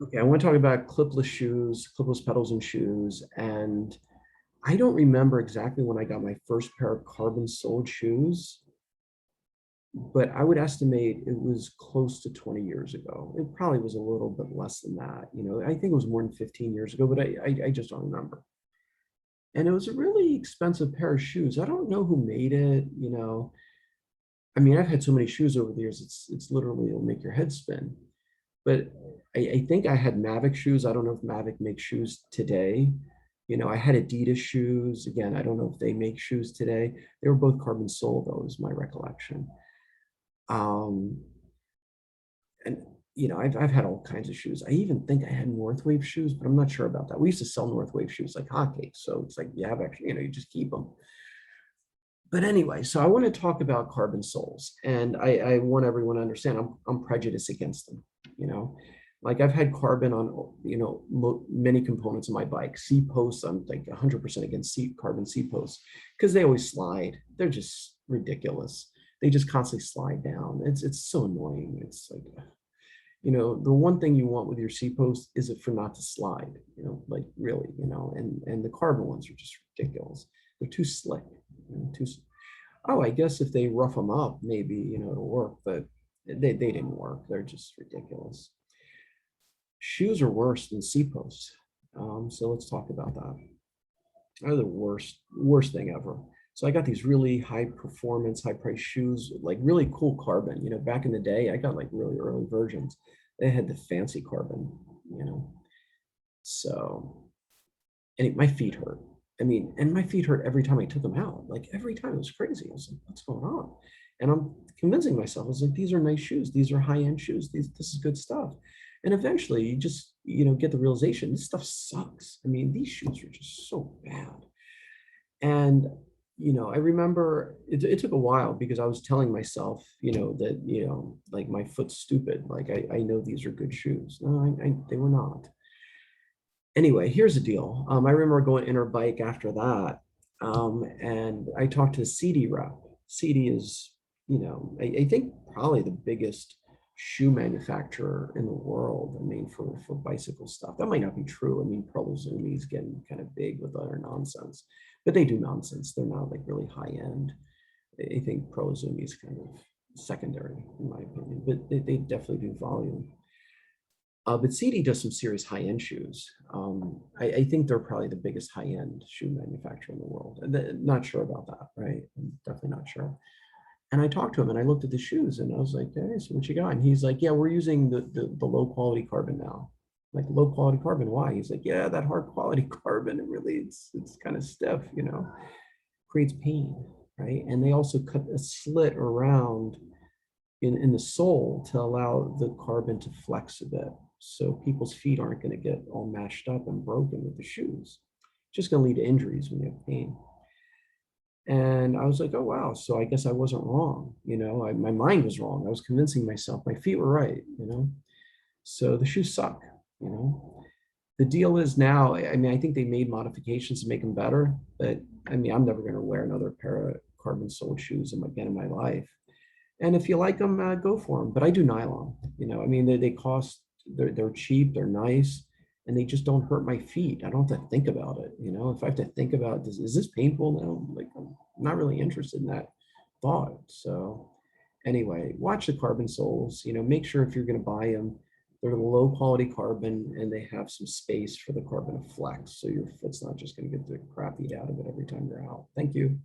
Okay, I want to talk about clipless shoes, clipless pedals and shoes. And I don't remember exactly when I got my first pair of carbon soled shoes, but I would estimate it was close to 20 years ago. It probably was a little bit less than that. I think it was more than 15 years ago, but I just don't remember. And it was a really expensive pair of shoes. I don't know who made it. I mean, I've had so many shoes over the years, it's literally, it'll make your head spin. But I think I had Mavic shoes. I don't know if Mavic makes shoes today. I had Adidas shoes. Again, I don't know if they make shoes today. They were both carbon soled, though, is my recollection. Um, and I've had all kinds of shoes. I even think I had Northwave shoes, but I'm not sure about that. We used to sell Northwave shoes like hotcakes, so it's like you have actually, you just keep them. But anyway, so I want to talk about carbon soles, and I want everyone to understand I'm prejudiced against them. You know, like I've had carbon on many components of my bike. Seat posts, I'm like 100% against carbon seat posts because they always slide. They're just ridiculous. They just constantly slide down. It's so annoying. It's like the one thing you want with your seat post is it for not to slide. Like really. And the carbon ones are just ridiculous. They're too slick. Too oh, I guess if they rough them up, maybe, it'll work, but they didn't work. They're just ridiculous. Shoes are worse than seat posts. So let's talk about that. They're the worst thing ever. So I got these really high performance, high price shoes, like really cool carbon. Back in the day, I got like really early versions. They had the fancy carbon, you know. So, and my feet hurt. I mean, and my feet hurt every time I took them out. Like every time, it was crazy. I was like, what's going on? And I'm convincing myself, I was like, these are nice shoes. These are high-end shoes. This is good stuff. And eventually you just, get the realization, this stuff sucks. I mean, these shoes are just so bad. And, I remember it took a while because I was telling myself, that, like my foot's stupid. Like I know these are good shoes. No, they were not. Anyway, here's the deal. I remember going Interbike after that, and I talked to the CD rep. CD is, I think probably the biggest shoe manufacturer in the world. I mean, for bicycle stuff. That might not be true. I mean, Pro Zumi is getting kind of big with other nonsense, but they do nonsense. They're not like really high end. I think Pro Zumi is kind of secondary, in my opinion, but they definitely do volume. But CD does some serious high-end shoes. I think they're probably the biggest high-end shoe manufacturer in the world. And not sure about that, right? I'm definitely not sure. And I talked to him and I looked at the shoes and I was like, hey, so what you got? And he's like, yeah, we're using the low quality carbon now. Like low quality carbon, why? He's like, yeah, that hard quality carbon, it really, it's kind of stiff, creates pain, right? And they also cut a slit around in the sole to allow the carbon to flex a bit. So people's feet aren't going to get all mashed up and broken with the shoes. It's just going to lead to injuries when you have pain. And I was like, oh, wow. So I guess I wasn't wrong. My mind was wrong. I was convincing myself my feet were right. So the shoes suck, you know. The deal is now, I mean, I think they made modifications to make them better, but I mean, I'm never going to wear another pair of carbon soled shoes again in my life. And if you like them, go for them. But I do nylon. I mean, they cost, they're cheap, they're nice, and they just don't hurt my feet. I don't have to think about it. If I have to think about this, is this painful? No, like I'm not really interested in that thought. So anyway, watch the carbon soles. Make sure if you're going to buy them, they're low quality carbon and they have some space for the carbon to flex. So your foot's not just going to get the crap eat out of it every time you're out. Thank you.